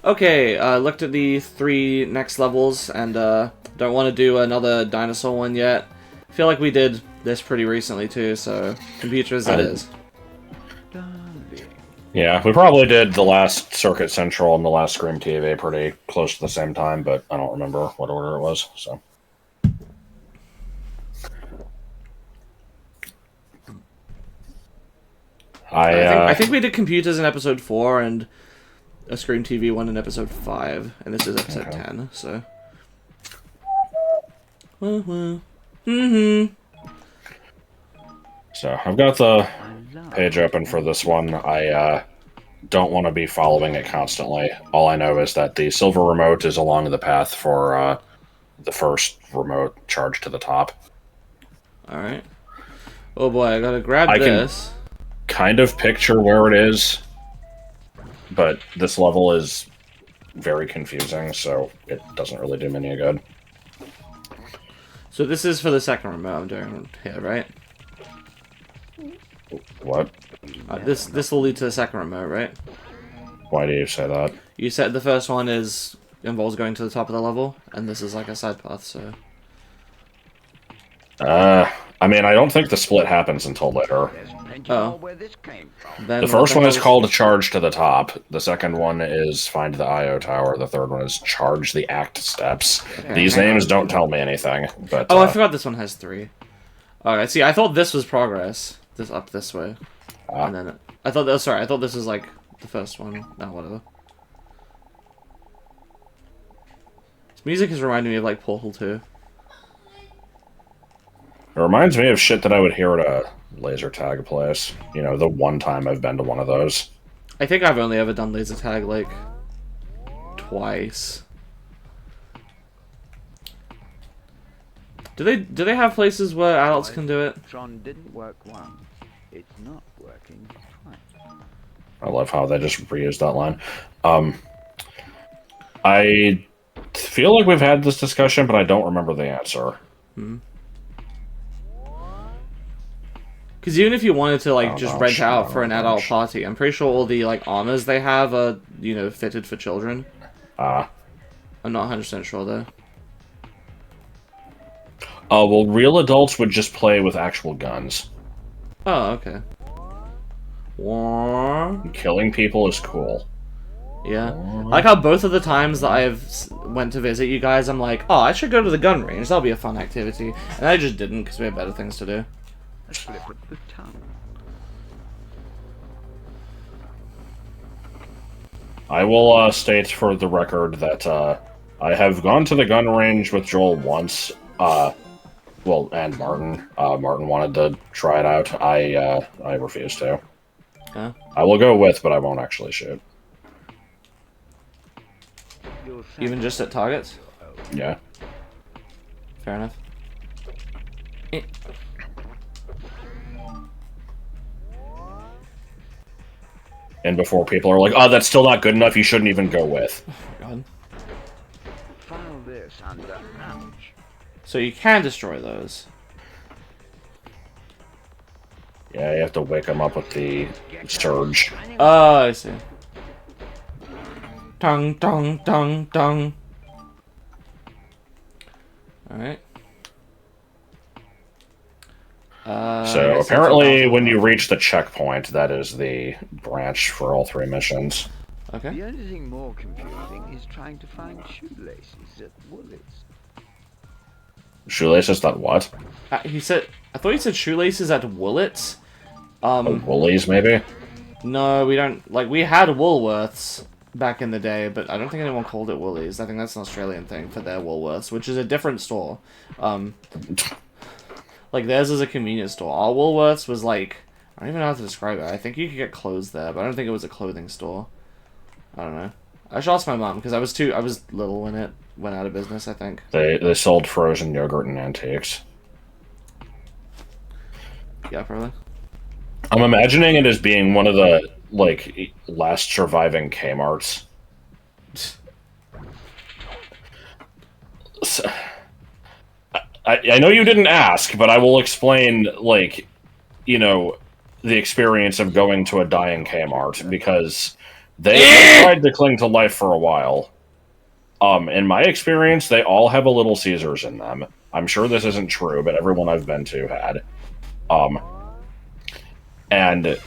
Okay, looked at the 3 next levels, and don't want to do another dinosaur one yet. I feel like we did this pretty recently too, so computer as it is. Yeah, we probably did the last Circuit Central and the last Scream TV pretty close to the same time, but I don't remember what order it was, so. I think we did computers in episode 4 and a Scream TV one in episode 5, and this is episode 10, so. So, I've got the page open for this one. I don't want to be following it constantly. All I know is that the silver remote is along the path for the first remote charged to the top. Alright. Oh boy, I gotta grab this. Kind of picture where it is, but this level is very confusing, so it doesn't really do me any good. So this is for the second remote I'm doing here, right? What? This will lead to the second remote, right? Why do you say that? You said the first one involves going to the top of the level, and this is like a side path, so... I mean, I don't think the split happens until later. Oh. The first one is called Charge to the Top. The second one is Find the IO Tower. The third one is Charge the Act Steps. Okay, these names don't tell me anything, but... Oh, I forgot this one has 3. Alright, see, I thought this was progress. This up this way. And then... I thought this was like the first one. No, whatever. This music is reminding me of like Portal 2. It reminds me of shit that I would hear at a laser tag place. You know, the one time I've been to one of those. I think I've only ever done laser tag, like, twice. Do they have places where adults can do it? Tron didn't work once. It's not working twice. I love how they just reused that line. I feel like we've had this discussion, but I don't remember the answer. Because even if you wanted to, like, just rent out for an adult party, I'm pretty sure all the, like, armors they have are, you know, fitted for children. I'm not 100% sure, though. Well, real adults would just play with actual guns. Oh, okay. Killing people is cool. Yeah. I like how both of the times that I've went to visit you guys, I'm like, oh, I should go to the gun range. That'll be a fun activity. And I just didn't, because we had better things to do. I will state for the record that I have gone to the gun range with Joel once. Well, and Martin. Martin wanted to try it out. I refused to. Huh? I will go with, but I won't actually shoot. Even just at targets? Yeah. Fair enough. And before people are like, oh, that's still not good enough, you shouldn't even go with. Oh my god. File this under ouch. So you can destroy those. Yeah, you have to wake them up with the surge. Oh, I see. Tung, tung, tung, tung. Alright. So apparently when you reach the checkpoint, that is the branch for all 3 missions. Okay. The only thing more confusing is trying to find shoelaces at Woolies. Shoelaces that what? He said... I thought he said shoelaces at Woolits. Woolies, maybe? No, we don't... Like, we had Woolworths back in the day, but I don't think anyone called it Woolies. I think that's an Australian thing for their Woolworths, which is a different store. Like, theirs is a convenience store. Our Woolworths was like... I don't even know how to describe it. I think you could get clothes there, but I don't think it was a clothing store. I don't know. I should ask my mom, because I was little when it went out of business, I think. They sold frozen yogurt and antiques. Yeah, probably. I'm imagining it as being one of the, like, last surviving Kmarts. So, I know you didn't ask, but I will explain, like, you know, the experience of going to a dying Kmart, because They tried to cling to life for a while. In my experience, they all have a Little Caesars in them. I'm sure this isn't true, but everyone I've been to had. And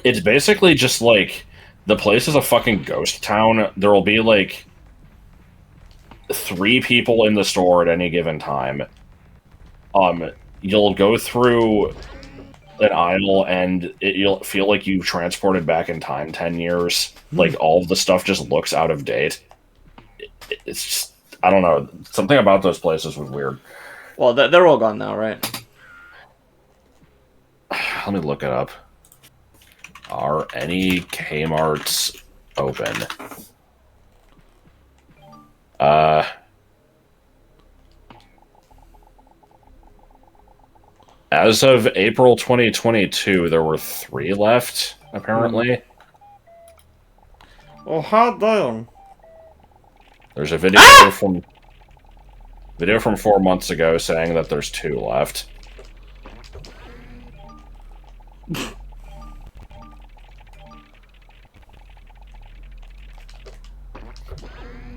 it's basically just like the place is a fucking ghost town. There will be like 3 people in the store at any given time. You'll go through an aisle and you'll feel like you've transported back in time 10 years. Like all of the stuff just looks out of date. It's just, I don't know. Something about those places was weird. Well, they're all gone now, right? Let me look it up. Are any Kmarts open? As of April 2022, there were 3 left, apparently. Oh, hot damn. There's a video from 4 months ago saying that there's 2 left.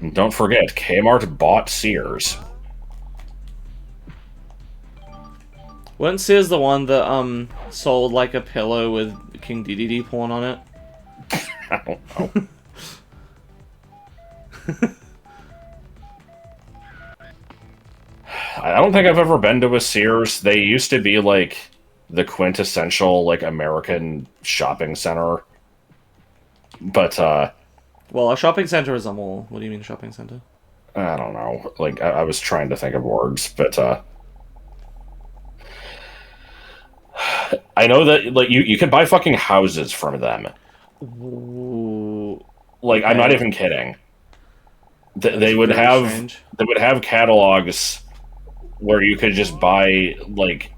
And don't forget, Kmart bought Sears. Wasn't Sears the one that sold like a pillow with King DDD porn on it? I don't know. I don't think I've ever been to a Sears. They used to be like the quintessential like American shopping center. But well, a shopping center is a mall. What do you mean shopping center? I don't know. Like I was trying to think of words, but I know that like you can buy fucking houses from them. Ooh, Like I'm not even kidding. They would have strange. they would have catalogs where you could just buy like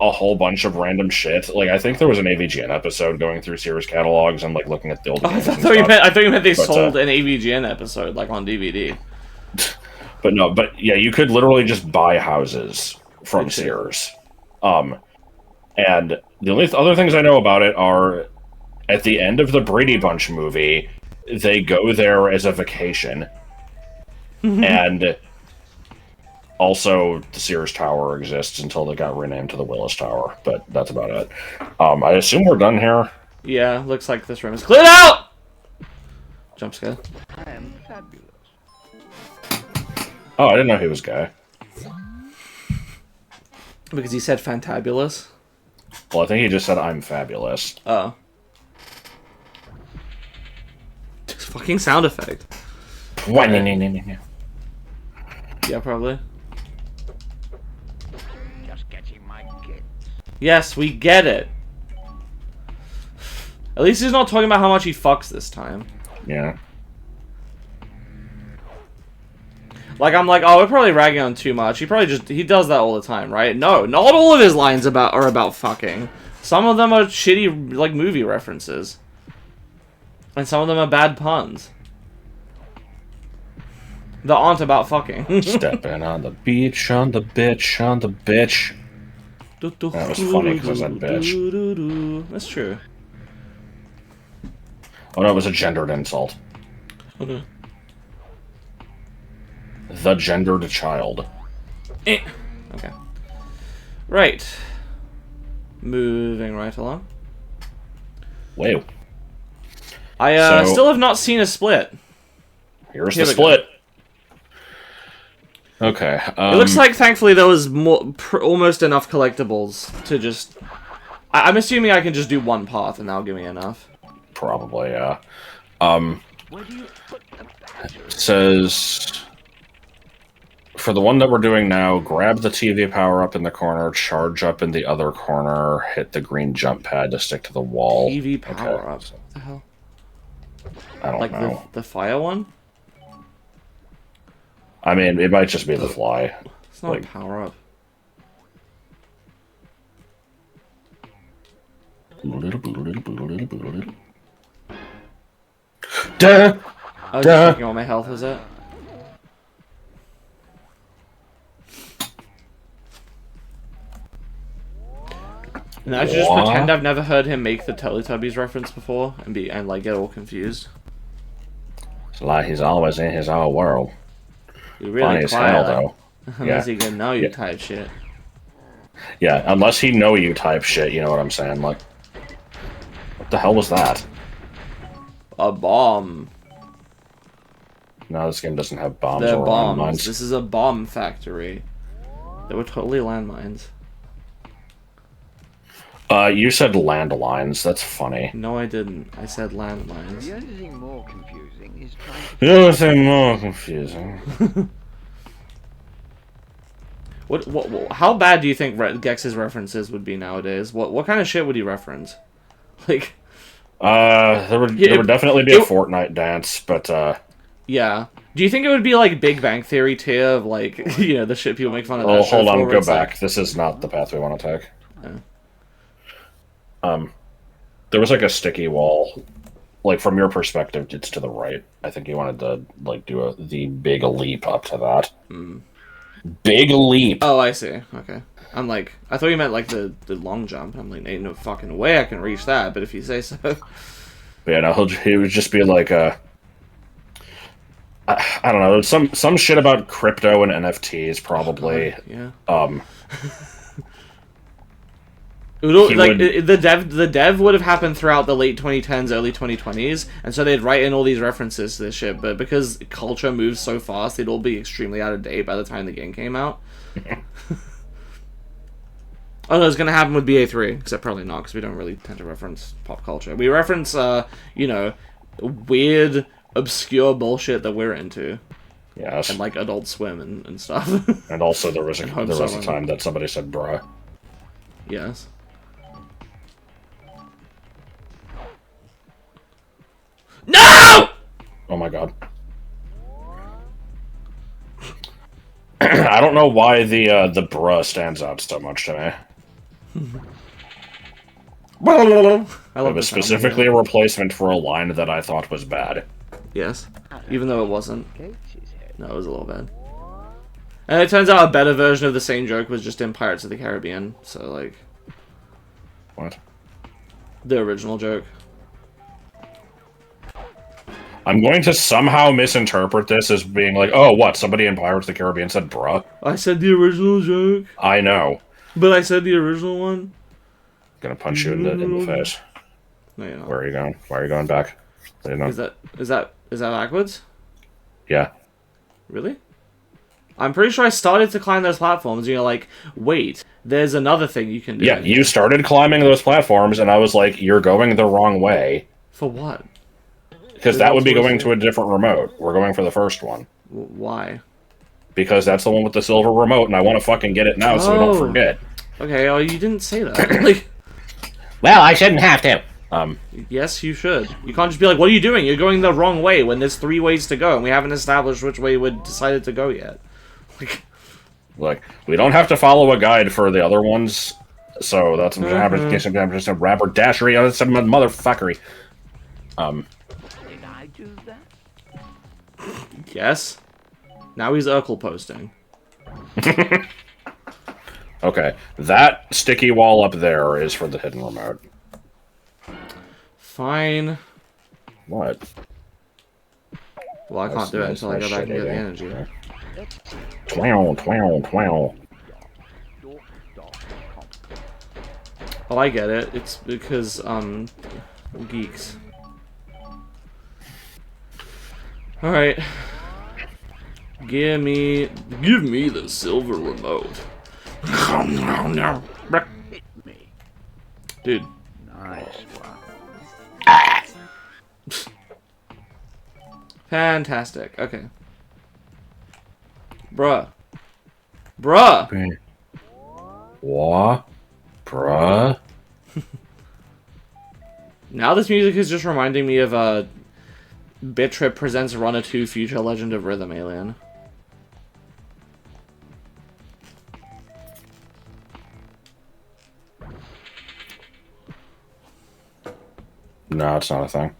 a whole bunch of random shit. Like I think there was an AVGN episode going through Sears catalogs and like looking at the old games. I thought you meant they sold an AVGN episode like on DVD. But no, but yeah, you could literally just buy houses from Sears. And the only other things I know about it are at the end of the Brady Bunch movie, they go there as a vacation. And also, the Sears Tower exists until they got renamed to the Willis Tower, but that's about it. I assume we're done here. Yeah, looks like this room is cleared out! Jump scare. I am fabulous. Oh, I didn't know he was gay. Because he said fantabulous? Well, I think he just said, I'm fabulous. Oh. Just fucking sound effect. Yeah, probably. Just getting my kit. Yes, we get it. At least he's not talking about how much he fucks this time. Yeah. Like, I'm like, oh, we're probably ragging on too much. He does that all the time, right? No, not all of his lines are about fucking. Some of them are shitty, like, movie references. And some of them are bad puns. That aren't about fucking. Stepping on the beach, on the bitch, on the bitch. That was funny because I said bitch. That's true. Oh no, it was a gendered insult. Okay. The gendered child. Okay. Right. Moving right along. Wow. I still have not seen a split. Here's the split. Okay. It looks like, thankfully, there was almost enough collectibles to just... I'm assuming I can just do one path and that'll give me enough. Probably, yeah. Where do you put the badger? It says... For the one that we're doing now, grab the TV power up in the corner, charge up in the other corner, hit the green jump pad to stick to the wall. TV power up. What the hell? I don't know. Like the fire one? I mean, it might just be the fly. It's not a power up. Duh! I was just checking what my health was at. And I should just pretend I've never heard him make the Teletubbies reference before and like get all confused. It's like he's always in his own world. You're really Funny as hell, though. Unless he can know you type shit. Yeah, unless he know you type shit, you know what I'm saying? Like, what the hell was that? A bomb. No, this game doesn't have bombs They're or bombs. landmines. This is a bomb factory. They were totally landmines. You said landlines. That's funny. No, I didn't. I said landmines. The only thing more confusing is trying to The other thing more confusing. What? How bad do you think Gex's references would be nowadays? What kind of shit would he reference? Like, there would definitely be a Fortnite dance, but yeah. Do you think it would be like Big Bang Theory tier of like the shit people make fun of? Oh, that show hold on, for, go it's back. Like... This is not the path we want to take. Yeah. There was like a sticky wall. Like from your perspective, it's to the right. I think you wanted to like do the big leap up to that. Big leap. Oh, I see. Okay. I'm like, I thought you meant like the long jump. I'm like, ain't no fucking way I can reach that. But if you say so. But yeah, no, he would just be like I don't know, some shit about crypto and NFTs probably. Yeah. The dev would have happened throughout the late 2010s, early 2020s, and so they'd write in all these references to this shit, but because culture moves so fast, they'd all be extremely out of date by the time the game came out. Oh, no, it's gonna happen with BA3, except probably not, because we don't really tend to reference pop culture. We reference, weird, obscure bullshit that we're into. Yes. And, like, Adult Swim and stuff. And also there was a time that somebody said bruh. Yes. No! Oh my god. I don't know why the bruh stands out so much to me. It was specifically a replacement for a line that I thought was bad. Yes. Even though it wasn't. No, it was a little bad. And it turns out a better version of the same joke was just in Pirates of the Caribbean, so, like... What? The original joke. I'm going to somehow misinterpret this as being like, oh, what, somebody in Pirates of the Caribbean said bruh? I said the original joke. I know. But I said the original one. Gonna punch you in the face. No, you're not. Where are you going? Why are you going back? You know. Is that backwards? Yeah. Really? I'm pretty sure I started to climb those platforms, and you're like, wait, there's another thing you can do. Yeah, you started climbing those platforms, and I was like, you're going the wrong way. For what? Because that would be going to a different remote. We're going for the first one. Why? Because that's the one with the silver remote, and I want to fucking get it now so we don't forget. Okay, oh, you didn't say that. Like, well, I shouldn't have to. Yes, you should. You can't just be like, what are you doing? You're going the wrong way when there's 3 ways to go, and we haven't established which way we decided to go yet. Like, we don't have to follow a guide for the other ones, so that's just a raberdashery on some motherfuckery. Did I do that? Yes. Now he's Urkel posting. Okay, that sticky wall up there is for the hidden remote. Fine. What? Well, I can't do it until I go back and get the energy. Twow, twow, twow. Oh, I get it. It's because, geeks. Alright. Give me the silver remote. Dude. Nice one. Fantastic. Okay. Bruh. Bruh! What? Bruh? Now this music is just reminding me of, Bikdip presents Runner 2 Future Legend of Rhythm Alien. No, it's not a thing.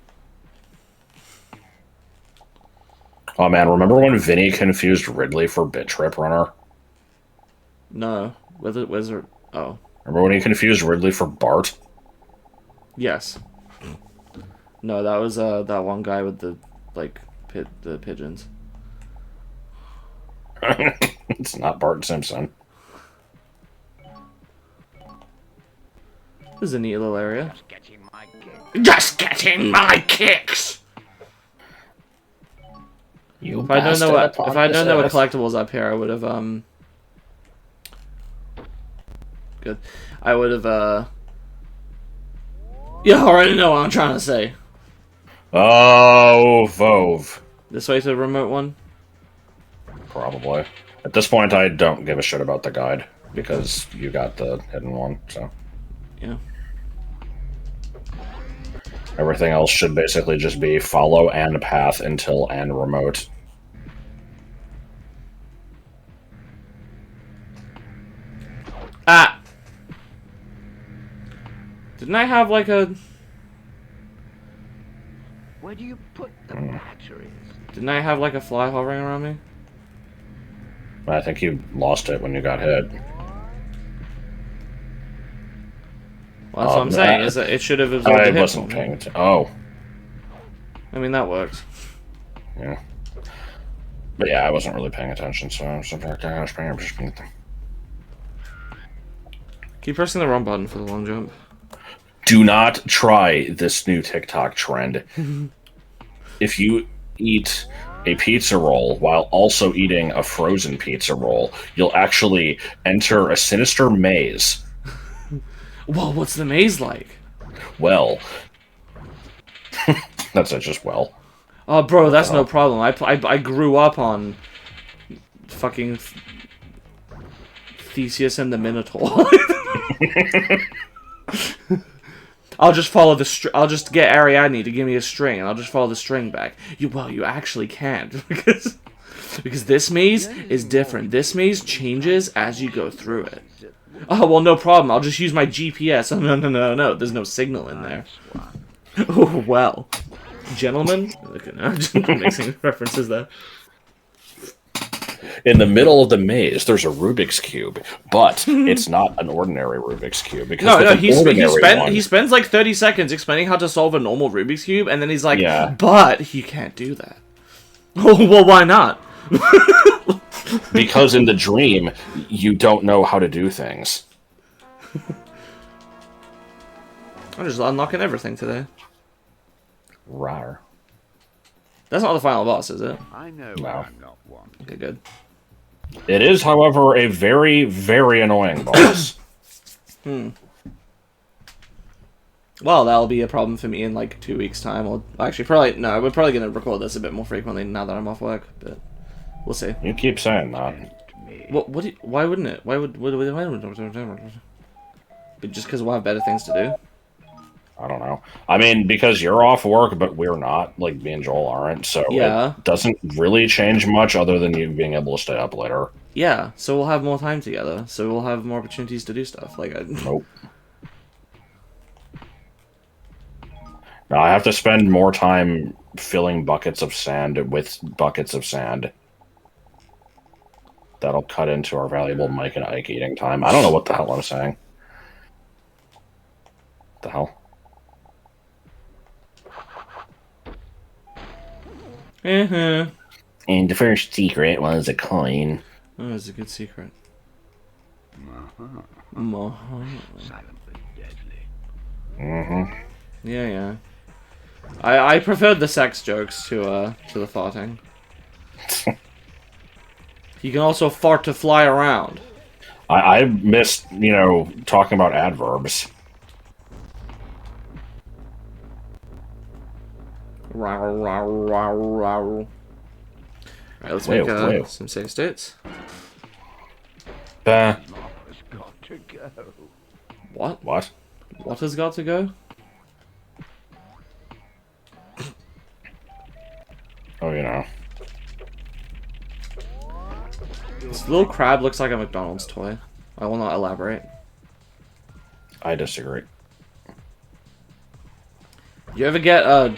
Oh man, remember when Vinny confused Ridley for Bikdip Runner? No. Wizard. Oh. Remember when he confused Ridley for Bart? Yes. No, that was that one guy with the the pigeons. It's not Bart Simpson. This is a neat little area. Just getting my kick. Just getting my kicks. You If I don't know bastard what upon collectibles up here, I would have good. I would have yeah, I already know what I'm trying to say. Oh, Vove. This way to the remote one. Probably. At this point, I don't give a shit about the guide because you got the hidden one. So Yeah. everything else should basically just be follow and path until and remote. Ah. Didn't I have like a? Where do you put the batteries? Didn't I have like a fly hovering around me? I think you lost it when you got hit. Well, that's what I'm saying. Is that it should have absorbed I the hit wasn't for paying me. attention. Oh, I mean that works. yeah. But yeah, I wasn't really paying attention, so I was just Keep pressing the wrong button for the long jump. Do not try this new TikTok trend. If you eat a pizza roll while also eating a frozen pizza roll, you'll actually enter a sinister maze. Well, what's the maze like? Well, that's it, just well. Oh, bro, that's no problem. I grew up on fucking Theseus and the Minotaur. I'll just follow the I'll just get Ariadne to give me a string, and I'll just follow the string back. You actually can't because this maze is different. This maze changes as you go through it. Oh well, no problem. I'll just use my GPS. Oh, no. There's no signal in there. Oh well, gentlemen. Okay, no, just mixing references there. In the middle of the maze, there's a Rubik's Cube, but it's not an ordinary Rubik's Cube. Because No, he he spends like 30 seconds explaining how to solve a normal Rubik's Cube, and then he's like, yeah. But you can't do that. Oh, well, why not? Because in the dream, you don't know how to do things. I'm just unlocking everything today. Rar. That's not the final boss, is it? I know No. I'm not one. Okay, good. It is, however, a very, very annoying boss. Well, that'll be a problem for me in like 2 weeks' time. Or actually, probably no. We're probably gonna record this a bit more frequently now that I'm off work, but we'll see. You keep saying that. What? Why wouldn't it? Why would? But just because we'll have better things to do. I don't know. I mean, because you're off work, but we're not. Like, me and Joel aren't, so Yeah. it doesn't really change much other than you being able to stay up later. Yeah, so we'll have more time together. So we'll have more opportunities to do stuff. Like, Nope. Now, I have to spend more time filling buckets of sand with buckets of sand. That'll cut into our valuable Mike and Ike eating time. I don't know what the hell I'm saying. What the hell? And And the first secret was a coin. oh, it's a good secret. Silently deadly. Mm-hmm. Yeah. I preferred the sex jokes to the farting. You can also fart to fly around. I missed, talking about adverbs. Alright, let's Wait, make wait. some save states. Bah. It's got to go. What? What? What has got to go? Oh, This little crab looks like a McDonald's toy. I will not elaborate. I disagree. You ever get a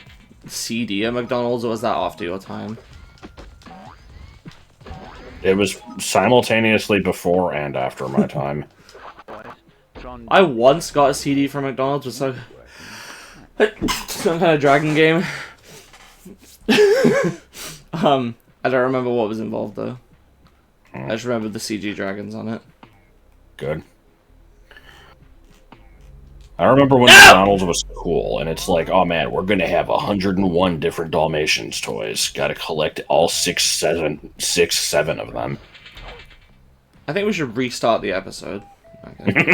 CD at McDonald's, or was that after your time? It was simultaneously before and after my time. Boys, I once got a CD from McDonald's with some kind of dragon game. I don't remember what was involved though. I just remember the CG dragons on it. Good. I remember when McDonald's was cool, and it's like, oh man, we're gonna have 101 different Dalmatians toys. Gotta collect all six, seven of them. I think we should restart the episode. Okay.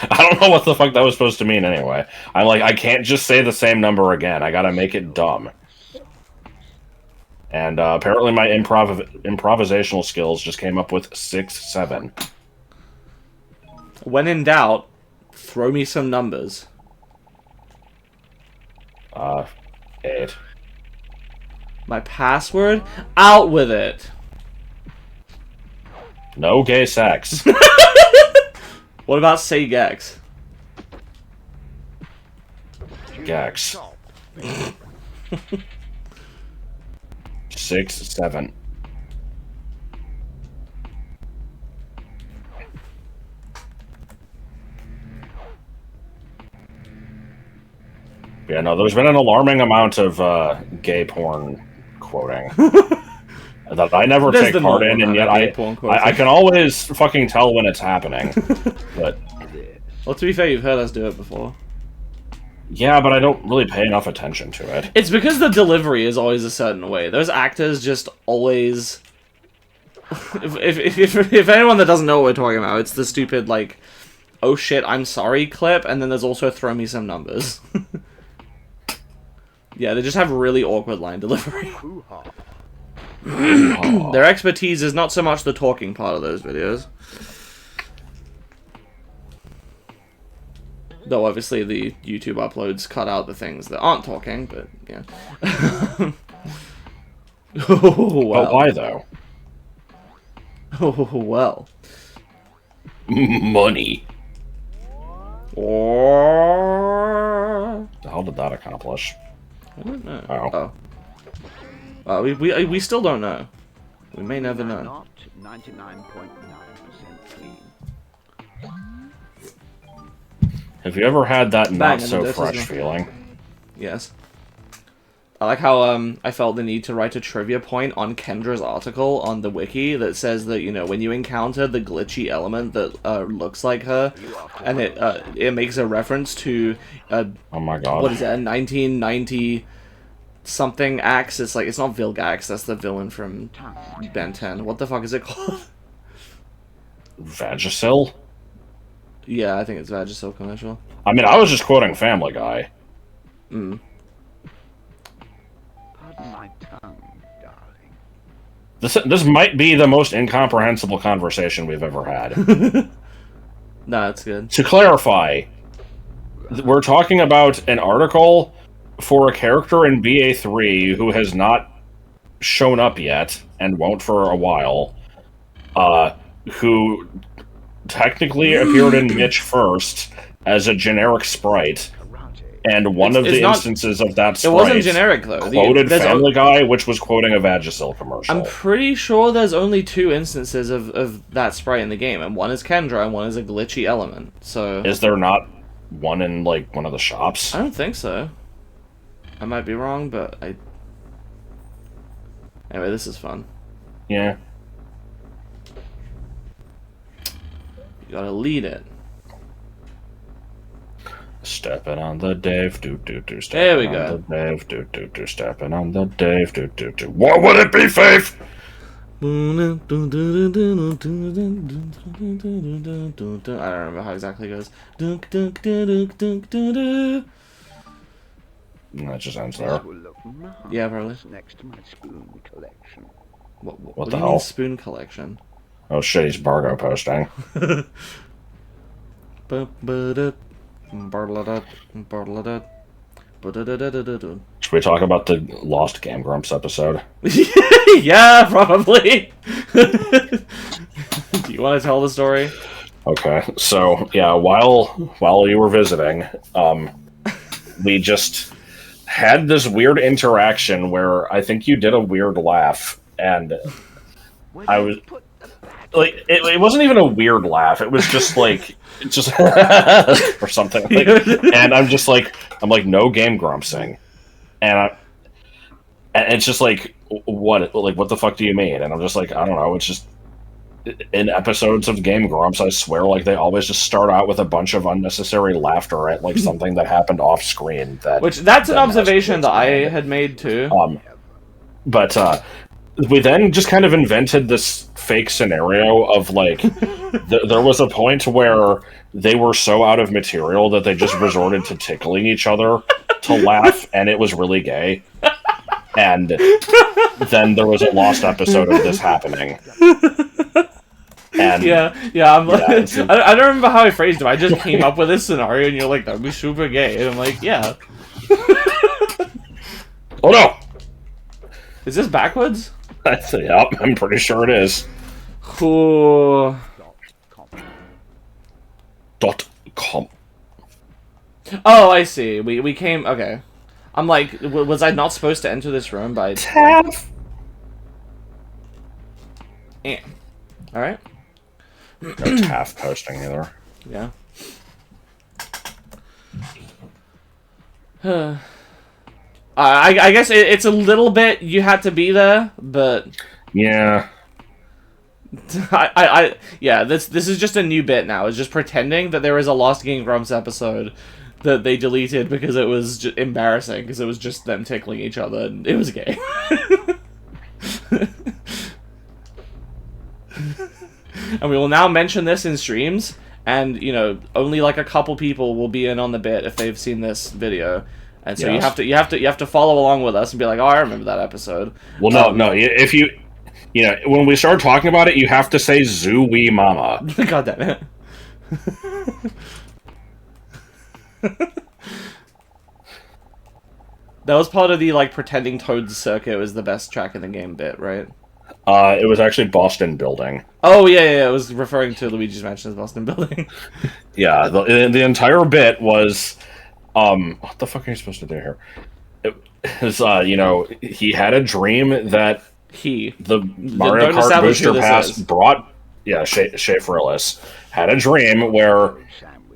I don't know what the fuck that was supposed to mean anyway. I'm like, I can't just say the same number again. I gotta make it dumb. And apparently my improvisational skills just came up with 6, 7. When in doubt, throw me some numbers. 8. My password? Out with it! No gay sex. What about say Gex? Gex. 6, 7. Yeah, no, there's been an alarming amount of gay porn quoting that I never take part in, and yet I can always fucking tell when it's happening. But well, to be fair, you've heard us do it before. yeah, but I don't really pay enough attention to it. It's because the delivery is always a certain way. Those actors just always... if anyone that doesn't know what we're talking about, it's the stupid, like, oh shit, I'm sorry clip, and then there's also throw me some numbers. Yeah, they just have really awkward line delivery. Their expertise is not so much the talking part of those videos. Though obviously the YouTube uploads cut out the things that aren't talking, but yeah. Oh, well. But why though? Oh, well. Money. Or... The hell did that accomplish? I don't know. Oh. We still don't know. We may never know. Not 99.9% clean. Have you ever had that Bang, not-so-fresh feeling? Yes. I like how I felt the need to write a trivia point on Kendra's article on the wiki that says that, you know, when you encounter the glitchy element that looks like her, and it makes a reference to oh my god. what is it, a 1990 something axe? It's like, it's not Vilgax, that's the villain from Ben 10. What the fuck is it called? Vagisil? Yeah, I think it's Vagisil commercial. I mean, I was just quoting Family Guy. Mm. Pardon my tongue, darling. This might be the most incomprehensible conversation we've ever had. No, that's good. To clarify, we're talking about an article for a character in BA3 who has not shown up yet, and won't for a while, who technically appeared in Mitch first as a generic sprite, and one of the instances of that sprite it wasn't generic, though. Quoted Family Guy, which was quoting a Vagisil commercial. I'm pretty sure there's only 2 instances of that sprite in the game, and one is Kendra, and one is a glitchy element, so... Is there not one in, like, one of the shops? I don't think so. I might be wrong, but I... Anyway, this is fun. Yeah. You gotta lead it. Stepping on the Dave, There we go. The Dave, stepping on the Dave, What would it be, Faith? I don't remember how exactly it goes. That just ends there. Yeah, probably. Next to my spoon collection. What the do you hell? mean spoon collection? Oh shit, he's Bargo posting. Should we talk about the Lost Game Grumps episode? Yeah, probably. Do you want to tell the story? Okay, so yeah, while you were visiting, we just had this weird interaction where I think you did a weird laugh, and I was like it wasn't even a weird laugh. It was just like just or something. Like, and I'm like no Game Grumpsing, and it's just like what the fuck do you mean? And I'm just like I don't know. It's just in episodes of Game Grumps, I swear, like they always just start out with a bunch of unnecessary laughter at like something that happened off screen. That's an observation that I had made too. But we then just kind of invented this fake scenario of like there was a point where they were so out of material that they just resorted to tickling each other to laugh, and it was really gay. And then there was a lost episode of this happening. And yeah, I'm like, I don't remember how I phrased it. I just came up with this scenario, and you're like, "That'd be super gay," and I'm like, "Yeah." Oh no! Is this backwards? Yep, I'm pretty sure it is. Cool. .com. Oh, I see. We came. Okay. I'm like, was I not supposed to enter this room by Taff? Yeah. All right. No Taff posting either. Yeah. I guess it's a little bit you had to be there, but yeah. Yeah, this is just a new bit now. It's just pretending that there is a Lost Game Grumps episode that they deleted because it was just embarrassing, because it was just them tickling each other and it was gay. And we will now mention this in streams, and you know, only like a couple people will be in on the bit if they've seen this video. And so yes. you have to follow along with us and be like, "Oh, I remember that episode." Well, no. If you know, when we start talking about it, you have to say "Zoo Wee Mama." God damn it! That was part of the like pretending Toad's Circuit was the best track in the game bit, right? It was actually Boston Building. Oh yeah. It was referring to Luigi's Mansion as Boston Building. Yeah, the entire bit was. What the fuck are you supposed to do here? It was, you know, he had a dream that the Mario Kart Booster Pass brought. Yeah, Shay Frillis had a dream where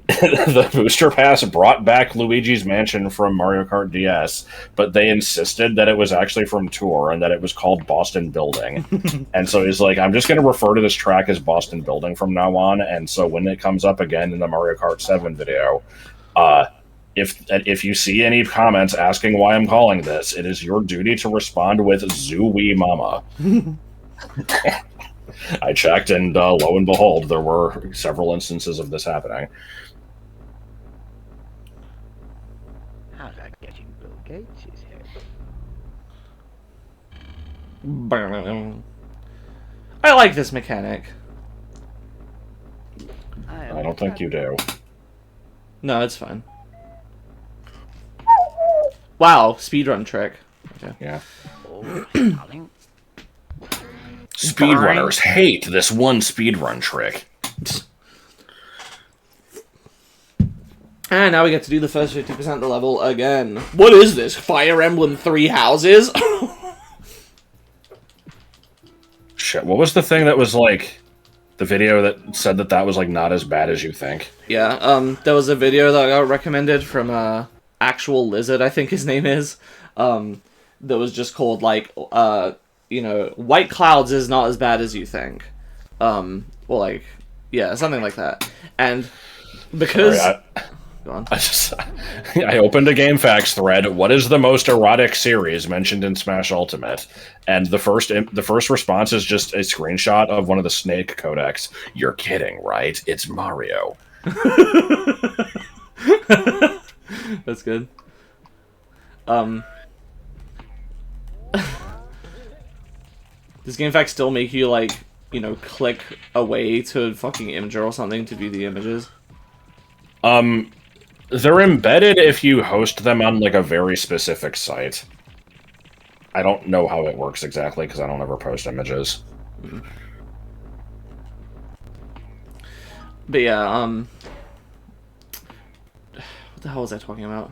the Booster Pass brought back Luigi's Mansion from Mario Kart DS, but they insisted that it was actually from Tour and that it was called Boston Building. And so he's like, I'm just going to refer to this track as Boston Building from now on, and so when it comes up again in the Mario Kart 7 video, if you see any comments asking why I'm calling this, it is your duty to respond with "Zoo Wee Mama." I checked, and lo and behold, there were several instances of this happening. How's that getting Bill Gates' head? I like this mechanic. I don't think you do. No, it's fine. Wow, speedrun trick. Okay. Yeah. Oh, darling. Speedrunners hate this one speedrun trick. And now we get to do the first 50% of the level again. What is this? Fire Emblem 3 houses? Shit, what was the thing that was like the video that said that was like not as bad as you think? Yeah, there was a video that got recommended from Actual Lizard, I think his name is, that was just called like you know, White Clouds is not as bad as you think. Well, like, yeah, something like that. And because go on. I opened a GameFAQs thread. What is the most erotic series mentioned in Smash Ultimate? And the first response is just a screenshot of one of the Snake codecs. You're kidding, right? It's Mario. That's good. Does GameFAQs still make you, like, you know, click away to a fucking imager or something to view the images? They're embedded if you host them on, like, a very specific site. I don't know how it works exactly, because I don't ever post images. But yeah, what the hell was I talking about?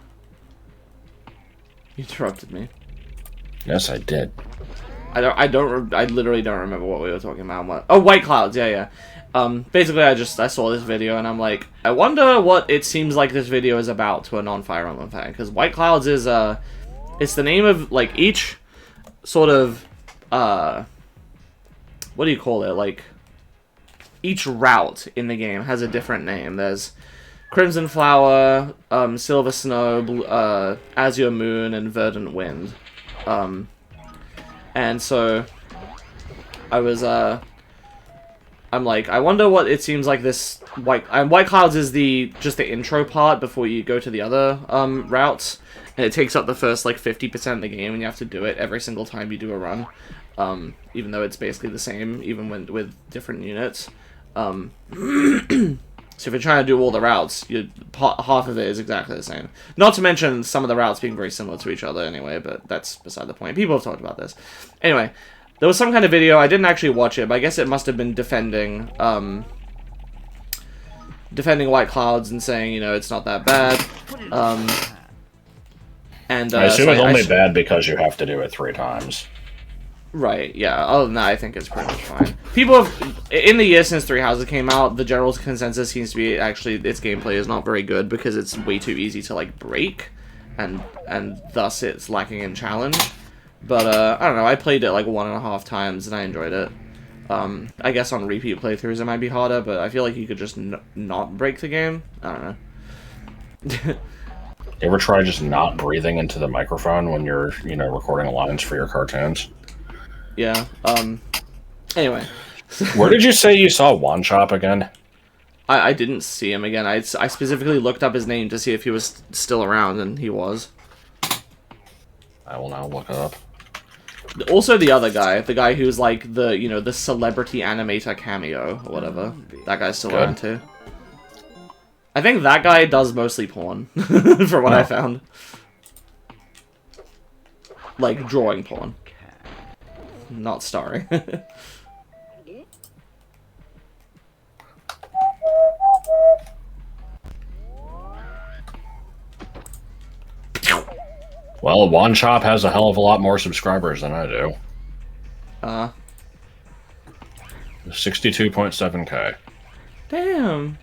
You interrupted me. Yes, I did. I literally don't remember what we were talking about. Oh, White Clouds, yeah. Basically, I saw this video and I'm like, I wonder what it seems like this video is about to a non-Fire Emblem fan, because White Clouds is it's the name of like each sort of what do you call it? Like each route in the game has a different name. There's Crimson Flower, Silver Snow, Azure Moon, and Verdant Wind. And so I was I'm like, I wonder what it seems like this White Clouds is just the intro part before you go to the other routes, and it takes up the first like 50% of the game, and you have to do it every single time you do a run, even though it's basically the same, even when with different units. So if you're trying to do all the routes, half of it is exactly the same. Not to mention some of the routes being very similar to each other anyway, but that's beside the point. People have talked about this. Anyway. There was some kind of video, I didn't actually watch it, but I guess it must have been defending White Clouds and saying, you know, it's not that bad. And I assume it's only bad because you have to do it 3 times. Right, yeah. Other than that, I think it's pretty much fine. People have, in the year since Three Houses came out, the general consensus seems to be actually its gameplay is not very good because it's way too easy to, like, break, and thus it's lacking in challenge. But, I don't know, I played it like 1.5 times, and I enjoyed it. I guess on repeat playthroughs it might be harder, but I feel like you could just not break the game. I don't know. You ever try just not breathing into the microphone when you're, you know, recording lines for your cartoons? Yeah, anyway. Where did you say you saw One Chop again? I didn't see him again. I specifically looked up his name to see if he was still around, and he was. I will now look it up. Also the other guy, the guy who's like the, you know, the celebrity animator cameo or whatever. That guy's still around too. I think that guy does mostly porn, from what I found. Like, drawing porn. Not starring. Well, One Chop has a hell of a lot more subscribers than I do. 62.7k. Damn.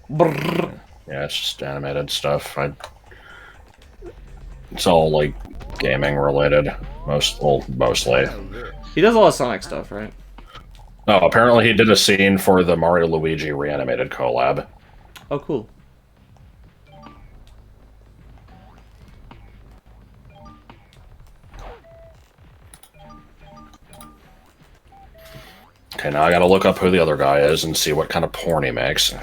Brrr. Yeah, it's just animated stuff. It's all, like, gaming related. Mostly. He does a lot of Sonic stuff, right? Oh, apparently he did a scene for the Mario Luigi reanimated collab. Oh, cool. Okay, now I gotta look up who the other guy is and see what kind of porn he makes.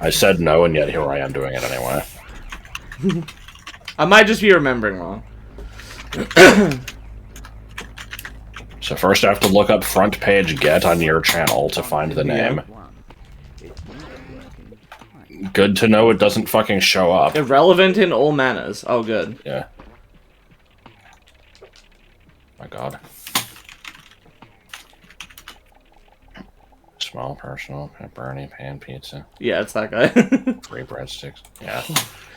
I said no, and yet here I am doing it anyway. I might just be remembering wrong. So first I have to look up front page get on your channel to find the name. Good to know it doesn't fucking show up. Irrelevant in all manners. Oh, good. Yeah. My god. Small, personal, pepperoni, pan pizza. Yeah, it's that guy. 3 breadsticks. Yeah.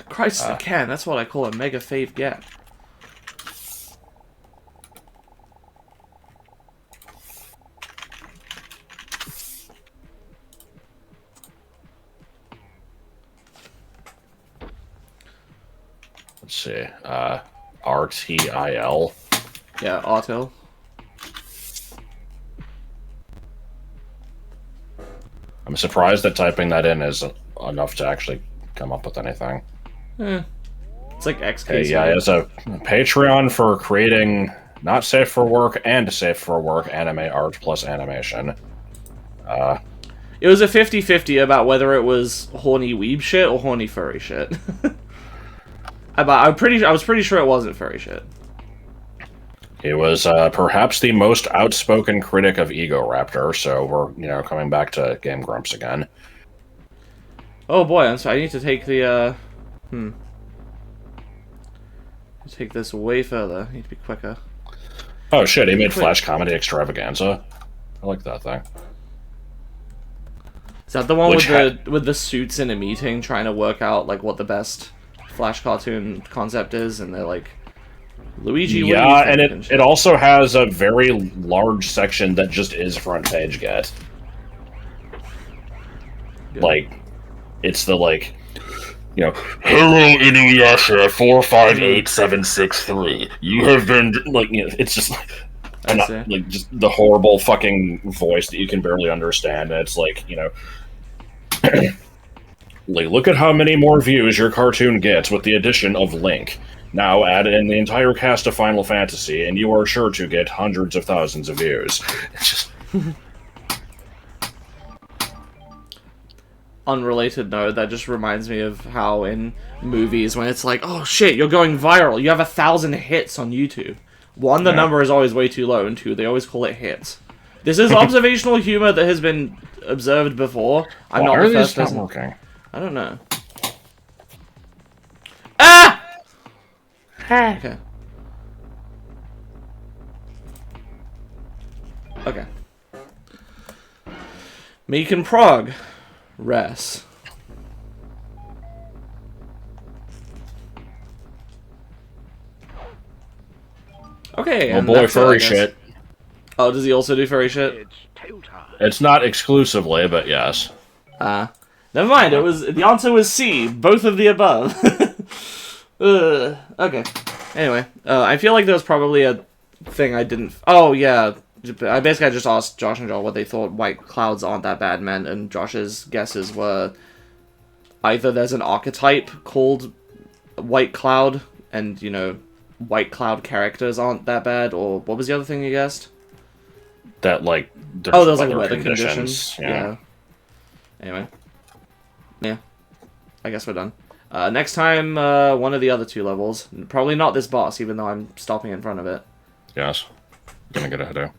Christ, the can. That's what I call a mega fave get. Let's see. RTIL. Yeah, Auto. I'm surprised that typing that in is enough to actually come up with anything. It's like XK. Hey, yeah, it's a Patreon for creating not safe for work and safe for work anime art plus animation. It was a 50-50 about whether it was horny weeb shit or horny furry shit. I was pretty sure it wasn't furry shit. He was perhaps the most outspoken critic of Ego Raptor, so we're, you know, coming back to Game Grumps again. Oh boy, I'm sorry, I need to take the, take this way further. I need to be quicker. Oh shit, he made Flash Comedy Extravaganza. I like that thing. Is that the one with the suits in a meeting trying to work out, like, what the best Flash cartoon concept is, and they're like... Luigi, what do you Yeah, think? and it also has a very large section that just is front page get. Good. Like, it's the, like, you know, hello Inuyasha 458763. You have been, like, you know, it's just like just the horrible fucking voice that you can barely understand. And it's like, you know, like, look at how many more views your cartoon gets with the addition of Link. Now add in the entire cast of Final Fantasy, and you are sure to get hundreds of thousands of views. It's just... Unrelated note, that just reminds me of how in movies, when it's like, oh shit, you're going viral, you have 1,000 hits on YouTube. One, the number is always way too low, and two, they always call it hits. This is observational humor that has been observed before. I'm not the first person. Working? I don't know. Ah! Okay. Okay. Meek and Prague. Res. Okay, Oh and boy, that's it, I furry guess. shit. Oh, does he also do furry shit? It's tail time. It's not exclusively, but yes. Never mind, the answer was C, both of the above. Okay. Anyway, I feel like there was probably a thing I didn't... Oh, yeah. I just asked Josh and Joel what they thought white clouds aren't that bad meant, and Josh's guesses were either there's an archetype called white cloud, and, you know, white cloud characters aren't that bad, or what was the other thing you guessed? That, like, Oh, there's like weather conditions. Yeah. Anyway. Yeah. I guess we're done. Next time, one of the other two levels. Probably not this boss, even though I'm stopping in front of it. Yes. Gonna get a Hado.